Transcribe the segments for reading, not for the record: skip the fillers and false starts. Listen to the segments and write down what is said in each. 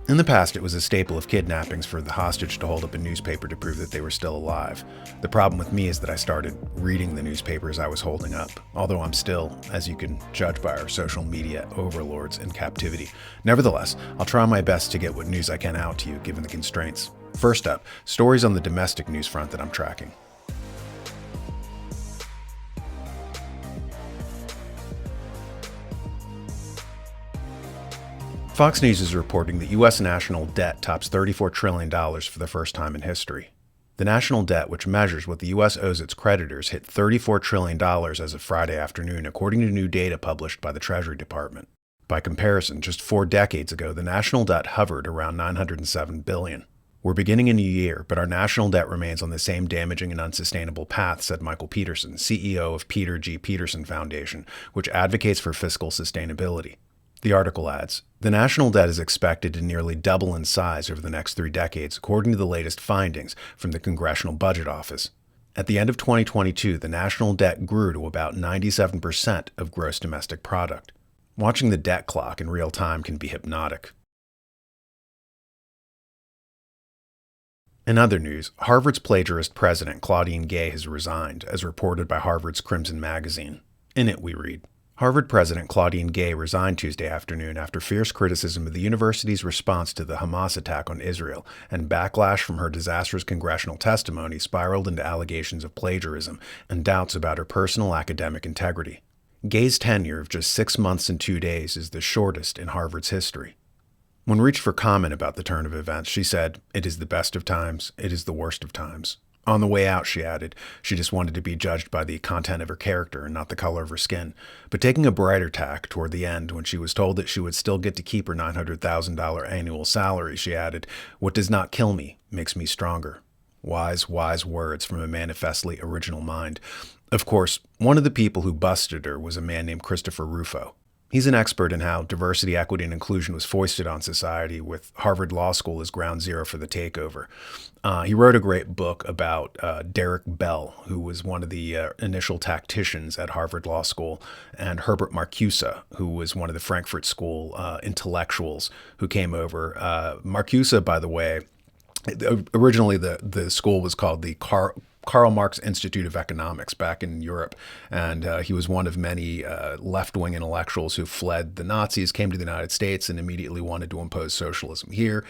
In the past, it was a staple of kidnappings for the hostage to hold up a newspaper to prove that they were still alive. The problem with me is that I started reading the newspapers I was holding up, although I'm still, as you can judge by our social media overlords, in captivity. Nevertheless, I'll try my best to get what news I can out to you given the constraints. First up, stories on the domestic news front that I'm tracking. Fox News is reporting that U.S. national debt tops $34 trillion for the first time in history. The national debt, which measures what the U.S. owes its creditors, hit $34 trillion as of Friday afternoon, according to new data published by the Treasury Department. By comparison, just 4 decades ago, the national debt hovered around $907 billion. We're beginning a new year, but our national debt remains on the same damaging and unsustainable path, said Michael Peterson, CEO of Peter G. Peterson Foundation, which advocates for fiscal sustainability. The article adds, the national debt is expected to nearly double in size over the next 3 decades, according to the latest findings from the Congressional Budget Office. At the end of 2022, the national debt grew to about 97% of gross domestic product. Watching the debt clock in real time can be hypnotic. In other news, Harvard's plagiarist president, Claudine Gay, has resigned, as reported by Harvard's Crimson magazine. In it, we read, Harvard President Claudine Gay resigned Tuesday afternoon after fierce criticism of the university's response to the Hamas attack on Israel, and backlash from her disastrous congressional testimony spiraled into allegations of plagiarism and doubts about her personal academic integrity. Gay's tenure of just 6 months and 2 days is the shortest in Harvard's history. When reached for comment about the turn of events, she said, "It is the best of times, it is the worst of times." On the way out, she added, she just wanted to be judged by the content of her character and not the color of her skin. But taking a brighter tack toward the end, when she was told that she would still get to keep her $900,000 annual salary, she added, "What does not kill me makes me stronger." Wise, wise words from a manifestly original mind. Of course, one of the people who busted her was a man named Christopher Rufo. He's an expert in how diversity, equity, and inclusion was foisted on society, with Harvard Law School as ground zero for the takeover. He wrote a great book about Derek Bell, who was one of the initial tacticians at Harvard Law School, and Herbert Marcuse, who was one of the Frankfurt School intellectuals who came over. Marcuse, by the way, originally the school was called the Karl Marx Institute of Economics back in Europe. And he was one of many left-wing intellectuals who fled the Nazis, came to the United States, and immediately wanted to impose socialism here.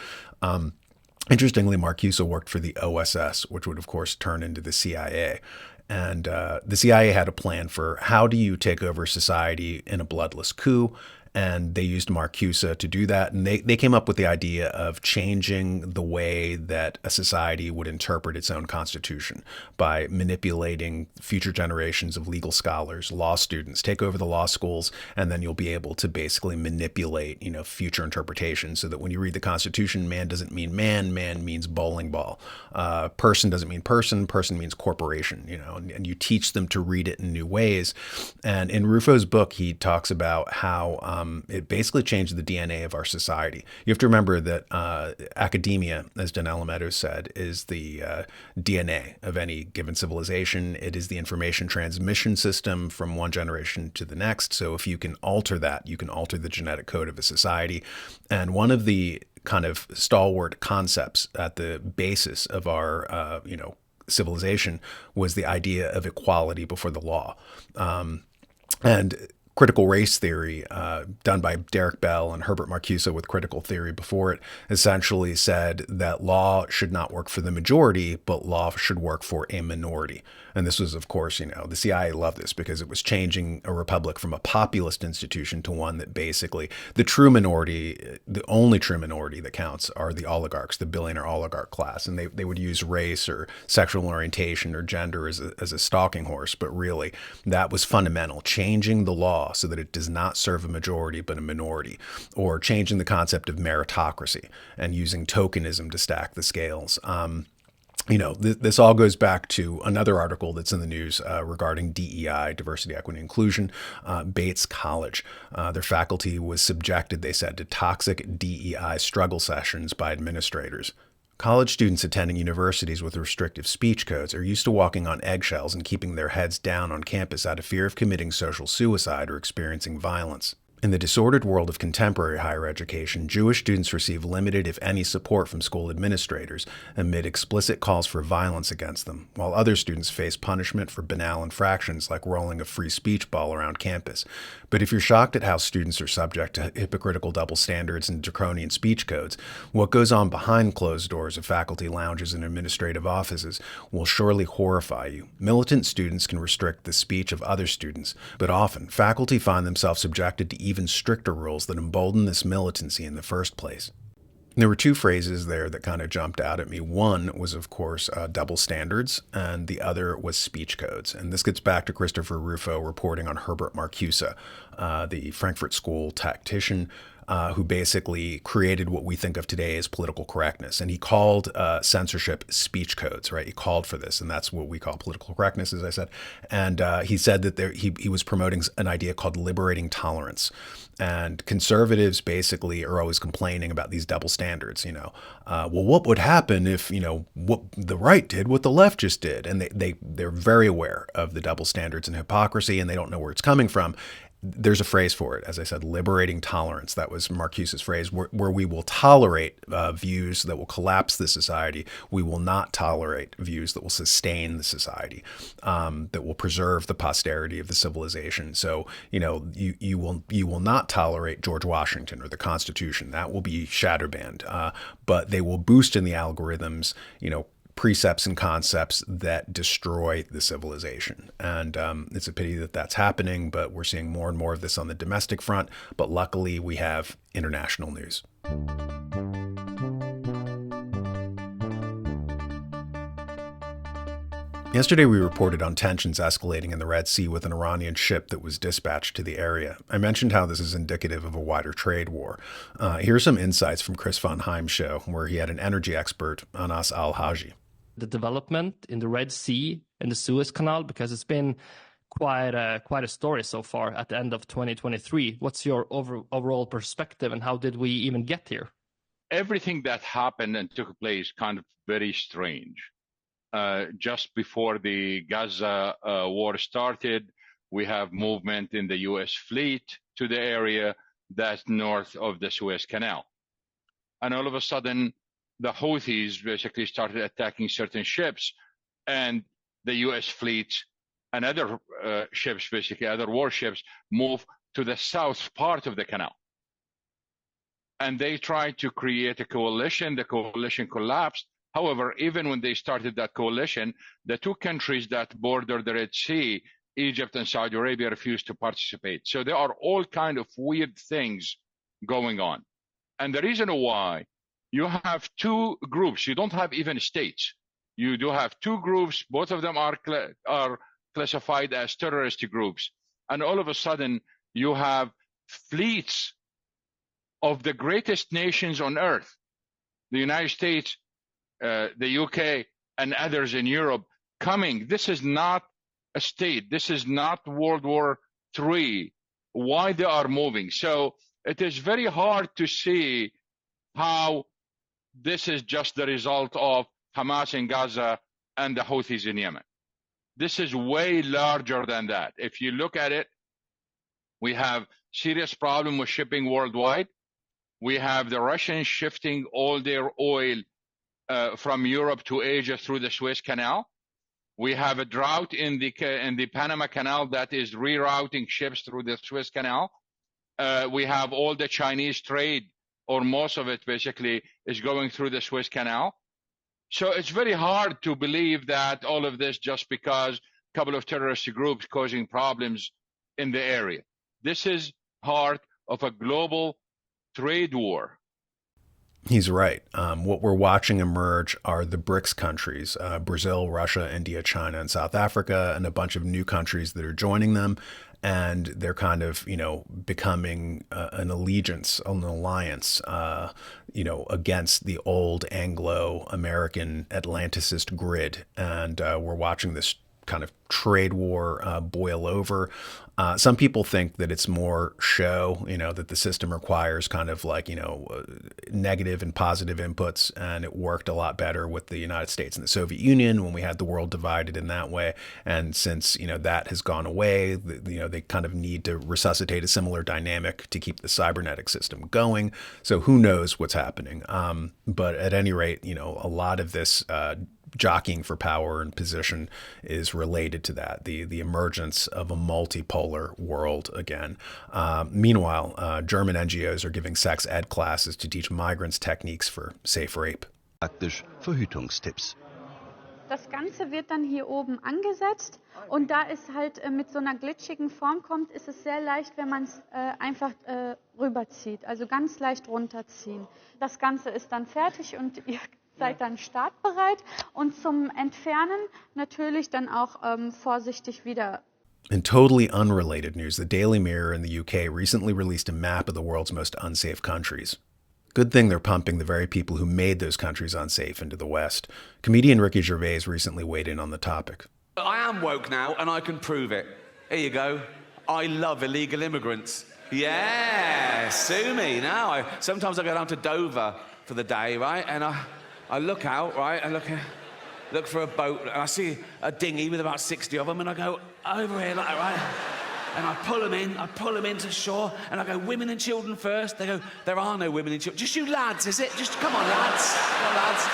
Interestingly, Marcuse worked for the OSS, which would, of course, turn into the CIA. And the CIA had a plan for how do you take over society in a bloodless coup. And they used Marcuse to do that. And they came up with the idea of changing the way that a society would interpret its own constitution by manipulating future generations of legal scholars, law students, take over the law schools, and then you'll be able to basically manipulate, future interpretations so that when you read the Constitution, man doesn't mean man means bowling ball. Person doesn't mean person means corporation, and you teach them to read it in new ways. And in Rufo's book, he talks about how it basically changed the DNA of our society. You have to remember that academia, as Donella Meadows said, is the DNA of any given civilization. It is the information transmission system from one generation to the next. So if you can alter that, you can alter the genetic code of a society. And one of the kind of stalwart concepts at the basis of our, civilization was the idea of equality before the law. And critical race theory, done by Derek Bell and Herbert Marcuse with critical theory before it, essentially said that law should not work for the majority, but law should work for a minority. And this was, of course, the CIA loved this because it was changing a republic from a populist institution to one that basically the true minority, the only true minority that counts are the oligarchs, the billionaire oligarch class. And they would use race or sexual orientation or gender as a stalking horse. But really, that was fundamental, changing the law so that it does not serve a majority but a minority, or changing the concept of meritocracy and using tokenism to stack the scales. This all goes back to another article that's in the news regarding DEI, diversity, equity, inclusion. Bates College, their faculty was subjected, they said, to toxic DEI struggle sessions by administrators. College students attending universities with restrictive speech codes are used to walking on eggshells and keeping their heads down on campus out of fear of committing social suicide or experiencing violence. In the disordered world of contemporary higher education, Jewish students receive limited, if any, support from school administrators amid explicit calls for violence against them, while other students face punishment for banal infractions like rolling a free speech ball around campus. But if you're shocked at how students are subject to hypocritical double standards and draconian speech codes, what goes on behind closed doors of faculty lounges and administrative offices will surely horrify you. Militant students can restrict the speech of other students, but often faculty find themselves subjected to even stricter rules that embolden this militancy in the first place. There were two phrases there that kind of jumped out at me. One was, of course, double standards, and the other was speech codes. And this gets back to Christopher Rufo reporting on Herbert Marcuse, the Frankfurt School tactician who basically created what we think of today as political correctness. And he called censorship speech codes, right? He called for this, and that's what we call political correctness, as I said. And he said that he was promoting an idea called liberating tolerance. And conservatives basically are always complaining about these double standards, well, what would happen if, what the right did, what the left just did? And they're very aware of the double standards and hypocrisy, and they don't know where it's coming from. There's a phrase for it, as I said, liberating tolerance. That was Marcuse's phrase, where we will tolerate views that will collapse the society. We will not tolerate views that will sustain the society, that will preserve the posterity of the civilization. So, you will not tolerate George Washington or the Constitution. That will be shatterbanned. But they will boost in the algorithms, precepts and concepts that destroy the civilization. And it's a pity that that's happening, but we're seeing more and more of this on the domestic front. But luckily, we have international news. Yesterday, we reported on tensions escalating in the Red Sea with an Iranian ship that was dispatched to the area. I mentioned how this is indicative of a wider trade war. Here's some insights from Chris von Heim's show, where he had an energy expert, Anas Al-Haji. The development in the Red Sea and the Suez Canal, because it's been quite a story so far at the end of 2023. What's your overall perspective, and how did we even get here? Everything that happened and took place kind of very strange. Just before the Gaza war started, we have movement in the U.S. fleet to the area that's north of the Suez Canal. And all of a sudden, the Houthis basically started attacking certain ships, and the U.S. fleet and other ships, basically other warships, move to the south part of the canal. And they tried to create a coalition. The coalition collapsed. However, even when they started that coalition, the two countries that border the Red Sea, Egypt and Saudi Arabia, refused to participate. So there are all kind of weird things going on. And the reason why, you have two groups. You don't have even states. You do have two groups. Both of them are classified as terrorist groups. And all of a sudden, you have fleets of the greatest nations on earth, the United States, the UK, and others in Europe coming. This is not a state. This is not World War III. Why they are moving? So it is very hard to see how this is just the result of Hamas in Gaza and the Houthis in Yemen. This is way larger than that. If you look at it, we have serious problem with shipping worldwide. We have the Russians shifting all their oil from Europe to Asia through the Suez Canal. We have a drought in the Panama Canal that is rerouting ships through the Suez Canal. We have all the Chinese trade, or most of it basically, is going through the Suez Canal. So it's very hard to believe that all of this just because a couple of terrorist groups causing problems in the area. This is part of a global trade war. He's right. What we're watching emerge are the BRICS countries, Brazil, Russia, India, China, and South Africa, and a bunch of new countries that are joining them. And they're kind of, becoming an allegiance, an alliance, against the old Anglo-American Atlanticist grid. And we're watching this kind of trade war boil over. Some people think that it's more show, that the system requires kind of like, negative and positive inputs, and it worked a lot better with the United States and the Soviet Union when we had the world divided in that way. And since, that has gone away, they kind of need to resuscitate a similar dynamic to keep the cybernetic system going. So who knows what's happening? But at any rate, a lot of this jockeying for power and position is related to that, the emergence of a multipolar world again. Meanwhile, German NGOs are giving sex ed classes to teach migrants techniques for safe rape. Praktisch Verhütungstipps. Das Ganze wird dann hier oben angesetzt und da es halt mit so einer glitschigen Form kommt, ist es sehr leicht, wenn man es einfach rüberzieht, also ganz leicht runterziehen. Das Ganze ist dann fertig und ihr seid dann startbereit und zum Entfernen natürlich dann auch vorsichtig wieder. In totally unrelated news, the Daily Mirror in the UK recently released a map of the world's most unsafe countries. Good thing they're pumping the very people who made those countries unsafe into the West. Comedian Ricky Gervais recently weighed in on the topic. I am woke now, and I can prove it. Here you go. I love illegal immigrants. Yeah, sue me now. Sometimes I go down to Dover for the day, right? And I look out, right? I look for a boat, and I see a dinghy with about 60 of them, and I go over here, like, right? And I pull them into shore, and I go, women and children first. They go, there are no women and children. Just you lads, is it? Just come on, lads. Come on, lads.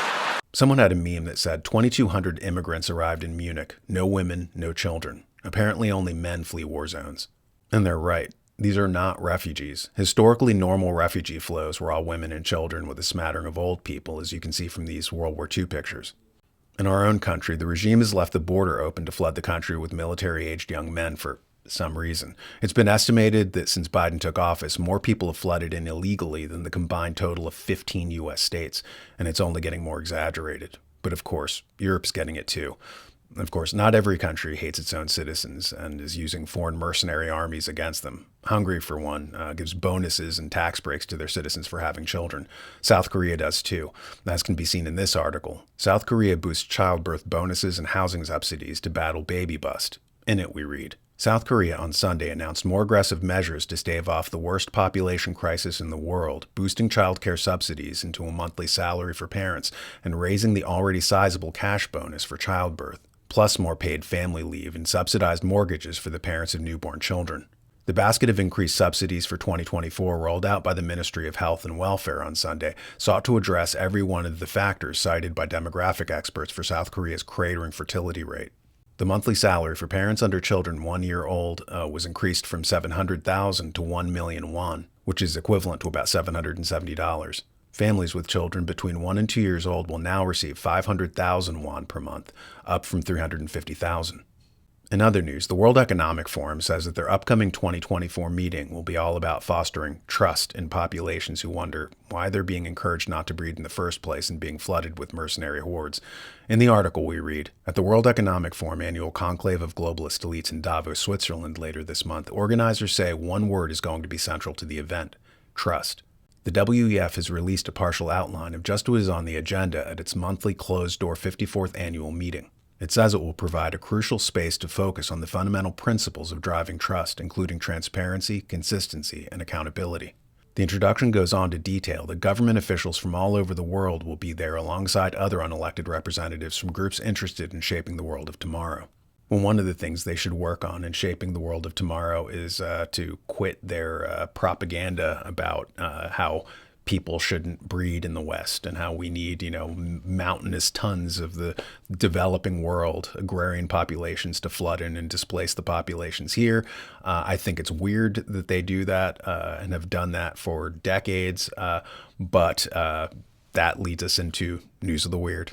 Someone had a meme that said 2,200 immigrants arrived in Munich. No women, no children. Apparently only men flee war zones. And they're right. These are not refugees. Historically normal refugee flows were all women and children with a smattering of old people, as you can see from these World War II pictures. In our own country, the regime has left the border open to flood the country with military-aged young men for some reason. It's been estimated that since Biden took office, more people have flooded in illegally than the combined total of 15 U.S. states, and it's only getting more exaggerated. But of course, Europe's getting it too. Of course, not every country hates its own citizens and is using foreign mercenary armies against them. Hungary, for one, gives bonuses and tax breaks to their citizens for having children. South Korea does too, as can be seen in this article. South Korea boosts childbirth bonuses and housing subsidies to battle baby bust. In it, we read, South Korea on Sunday announced more aggressive measures to stave off the worst population crisis in the world, boosting child care subsidies into a monthly salary for parents and raising the already sizable cash bonus for childbirth, plus more paid family leave and subsidized mortgages for the parents of newborn children. The basket of increased subsidies for 2024 rolled out by the Ministry of Health and Welfare on Sunday sought to address every one of the factors cited by demographic experts for South Korea's cratering fertility rate. The monthly salary for parents under children 1 year old was increased from 700,000 to 1 million won, which is equivalent to about $770. Families with children between 1 and 2 years old will now receive 500,000 won per month, up from 350,000. In other news, the World Economic Forum says that their upcoming 2024 meeting will be all about fostering trust in populations who wonder why they're being encouraged not to breed in the first place and being flooded with mercenary hordes. In the article we read, at the World Economic Forum annual conclave of globalist elites in Davos, Switzerland later this month, organizers say one word is going to be central to the event: trust. The WEF has released a partial outline of just what is on the agenda at its monthly closed-door 54th annual meeting. It says it will provide a crucial space to focus on the fundamental principles of driving trust, including transparency, consistency, and accountability. The introduction goes on to detail that government officials from all over the world will be there alongside other unelected representatives from groups interested in shaping the world of tomorrow. Well, one of the things they should work on in shaping the world of tomorrow is to quit their propaganda about how people shouldn't breed in the West and how we need, mountainous tons of the developing world, agrarian populations to flood in and displace the populations here. I think it's weird that they do that and have done that for decades, but that leads us into News of the Weird.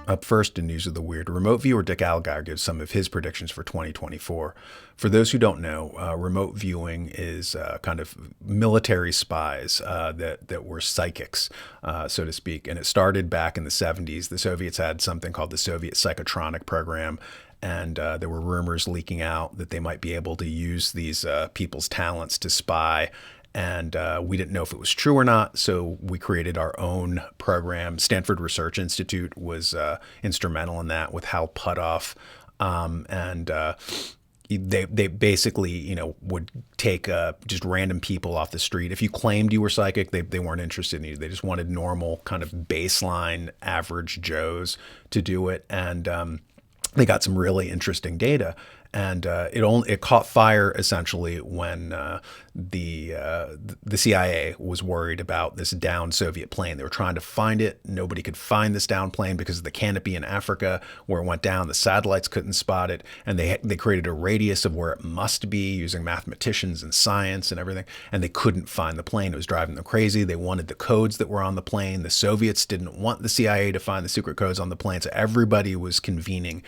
Up first in News of the Weird, remote viewer Dick Algar gives some of his predictions for 2024. For those who don't know, remote viewing is kind of military spies that were psychics, so to speak. And it started back in the 70s. The Soviets had something called the Soviet Psychotronic Program, and there were rumors leaking out that they might be able to use these people's talents to spy And we didn't know if it was true or not, so we created our own program. Stanford Research Institute was instrumental in that with Hal Puthoff. They basically, would take just random people off the street. If you claimed you were psychic, they weren't interested in you. They just wanted normal kind of baseline average Joes to do it. And they got some really interesting data. And it caught fire essentially when the CIA was worried about this downed Soviet plane. They were trying to find it. Nobody could find this downed plane because of the canopy in Africa where it went down. The satellites couldn't spot it, and they created a radius of where it must be using mathematicians and science and everything. And they couldn't find the plane. It was driving them crazy. They wanted the codes that were on the plane. The Soviets didn't want the CIA to find the secret codes on the plane, so everybody was converging,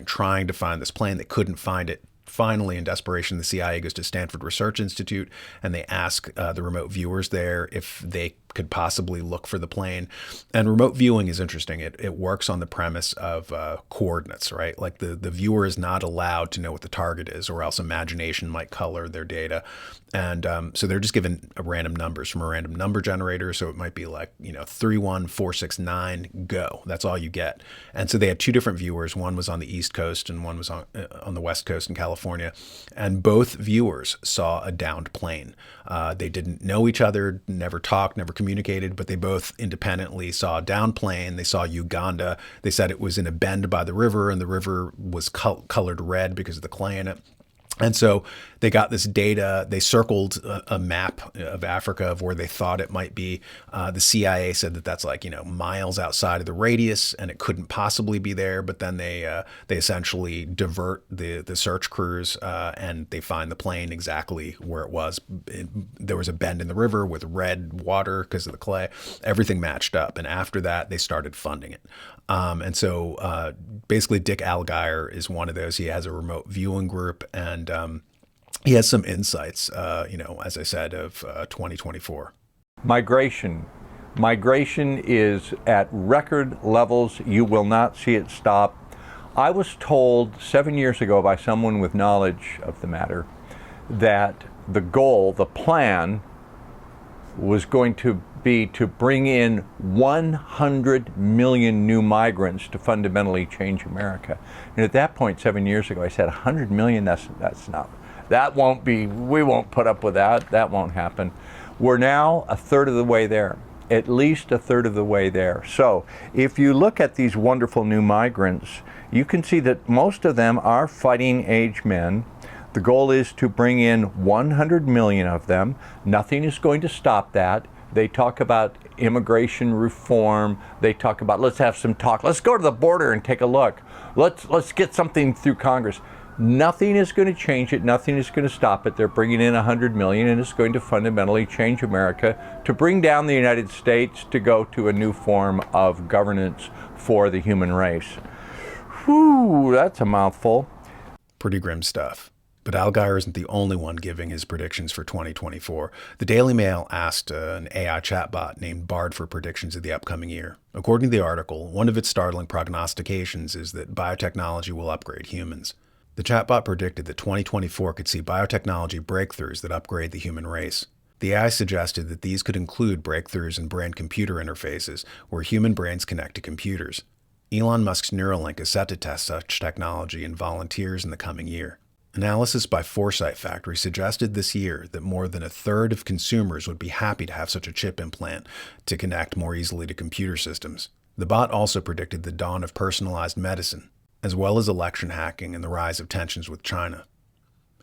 trying to find this plane. They couldn't find it. Finally, in desperation, the CIA goes to Stanford Research Institute and they ask the remote viewers there if they could possibly look for the plane. And remote viewing is interesting. It works on the premise of coordinates, right? Like the viewer is not allowed to know what the target is, or else imagination might color their data. And so they're just given random numbers from a random number generator. So it might be like, 31469, go. That's all you get. And so they had two different viewers. One was on the East Coast and one was on the West Coast in California. And both viewers saw a downed plane. They didn't know each other, never talked, never communicated, but they both independently saw a downed plane. They saw Uganda. They said it was in a bend by the river, and the river was colored red because of the clay in it. And so they got this data. They circled a map of Africa of where they thought it might be. The CIA said that that's like, miles outside of the radius and it couldn't possibly be there. But then they essentially divert the search crews and they find the plane exactly where it was. There was a bend in the river with red water because of the clay. Everything matched up. And after that, they started funding it. And so basically Dick Allgeier is one of those. He has a remote viewing group, and he has some insights, as I said, of 2024. Migration. Migration is at record levels. You will not see it stop. I was told 7 years ago by someone with knowledge of the matter that the goal, the plan, was going to be to bring in 100 million new migrants to fundamentally change America. And at that point, 7 years ago, I said, 100 million, that's not, we won't put up with that. That won't happen. We're now a third of the way there, at least a third of the way there. So if you look at these wonderful new migrants, you can see that most of them are fighting age men. The goal is to bring in 100 million of them. Nothing is going to stop that. They talk about immigration reform. They talk about, let's have some talk. Let's go to the border and take a look. Let's get something through Congress. Nothing is going to change it. Nothing is going to stop it. They're bringing in 100 million, and it's going to fundamentally change America to bring down the United States to go to a new form of governance for the human race. Whew, that's a mouthful. Pretty grim stuff. But Allgeier isn't the only one giving his predictions for 2024. The Daily Mail asked an AI chatbot named Bard for predictions of the upcoming year. According to the article, one of its startling prognostications is that biotechnology will upgrade humans. The chatbot predicted that 2024 could see biotechnology breakthroughs that upgrade the human race. The AI suggested that these could include breakthroughs in brain-computer interfaces, where human brains connect to computers. Elon Musk's Neuralink is set to test such technology in volunteers in the coming year. Analysis by Foresight Factory suggested this year that more than a third of consumers would be happy to have such a chip implant to connect more easily to computer systems. The bot also predicted the dawn of personalized medicine, as well as election hacking and the rise of tensions with China.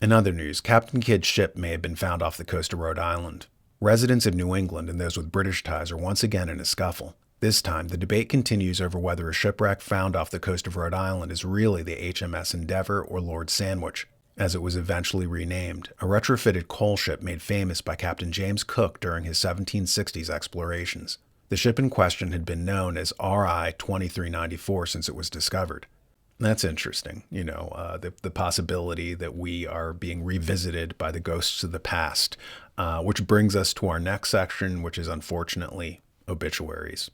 In other news, Captain Kidd's ship may have been found off the coast of Rhode Island. Residents of New England and those with British ties are once again in a scuffle. This time, the debate continues over whether a shipwreck found off the coast of Rhode Island is really the HMS Endeavour or Lord Sandwich, as it was eventually renamed, a retrofitted coal ship made famous by Captain James Cook during his 1760s explorations. The ship in question had been known as RI 2394 since it was discovered. That's interesting, the possibility that we are being revisited by the ghosts of the past, which brings us to our next section, which is unfortunately obituaries.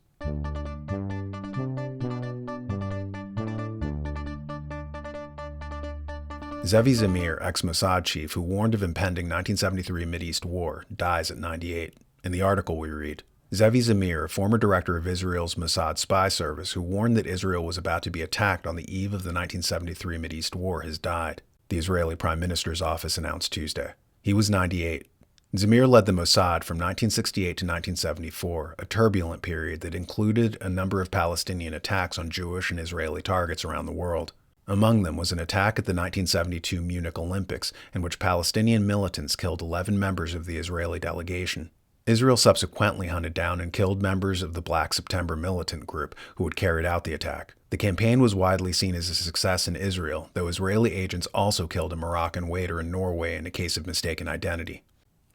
Zevi Zamir, ex-Mossad chief who warned of impending 1973 Mideast war, dies at 98. In the article we read, Zevi Zamir, former director of Israel's Mossad spy service who warned that Israel was about to be attacked on the eve of the 1973 Mideast war, has died, the Israeli Prime Minister's office announced Tuesday. He was 98. Zamir led the Mossad from 1968 to 1974, a turbulent period that included a number of Palestinian attacks on Jewish and Israeli targets around the world. Among them was an attack at the 1972 Munich Olympics, in which Palestinian militants killed 11 members of the Israeli delegation. Israel subsequently hunted down and killed members of the Black September militant group who had carried out the attack. The campaign was widely seen as a success in Israel, though Israeli agents also killed a Moroccan waiter in Norway in a case of mistaken identity.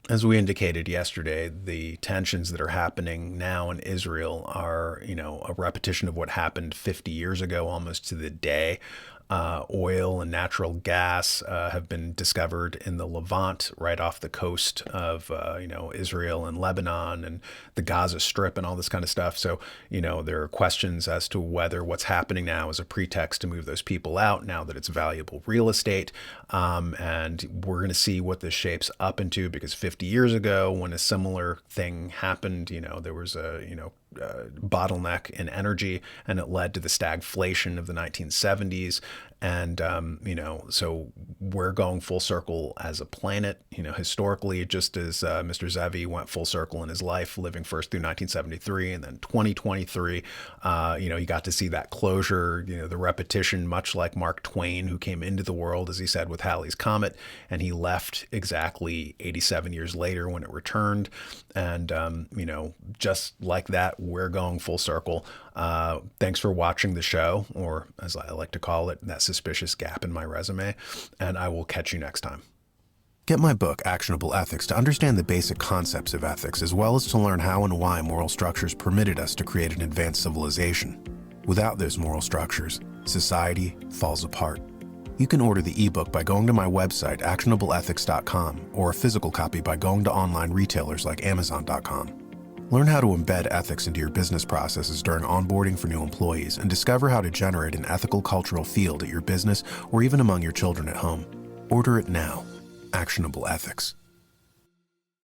As we indicated yesterday, the tensions that are happening now in Israel are, a repetition of what happened 50 years ago, almost to the day. Oil and natural gas have been discovered in the Levant, right off the coast of, Israel and Lebanon and the Gaza Strip and all this kind of stuff. So, there are questions as to whether what's happening now is a pretext to move those people out now that it's valuable real estate. And we're going to see what this shapes up into, because 50 years ago, when a similar thing happened, there was a, bottleneck in energy, and it led to the stagflation of the 1970s. And, so we're going full circle as a planet, historically, just as Mr. Zevi went full circle in his life, living first through 1973 and then 2023. You got to see that closure, the repetition, much like Mark Twain, who came into the world, as he said, with Halley's Comet, and he left exactly 87 years later when it returned. And, just like that, we're going full circle. Thanks for watching the show, or as I like to call it, that suspicious gap in my resume, and I will catch you next time. Get my book, Actionable Ethics, to understand the basic concepts of ethics, as well as to learn how and why moral structures permitted us to create an advanced civilization. Without those moral structures, society falls apart. You can order the ebook by going to my website, actionableethics.com, or a physical copy by going to online retailers like Amazon.com. Learn how to embed ethics into your business processes during onboarding for new employees, and discover how to generate an ethical cultural field at your business or even among your children at home. Order it now. Actionable Ethics.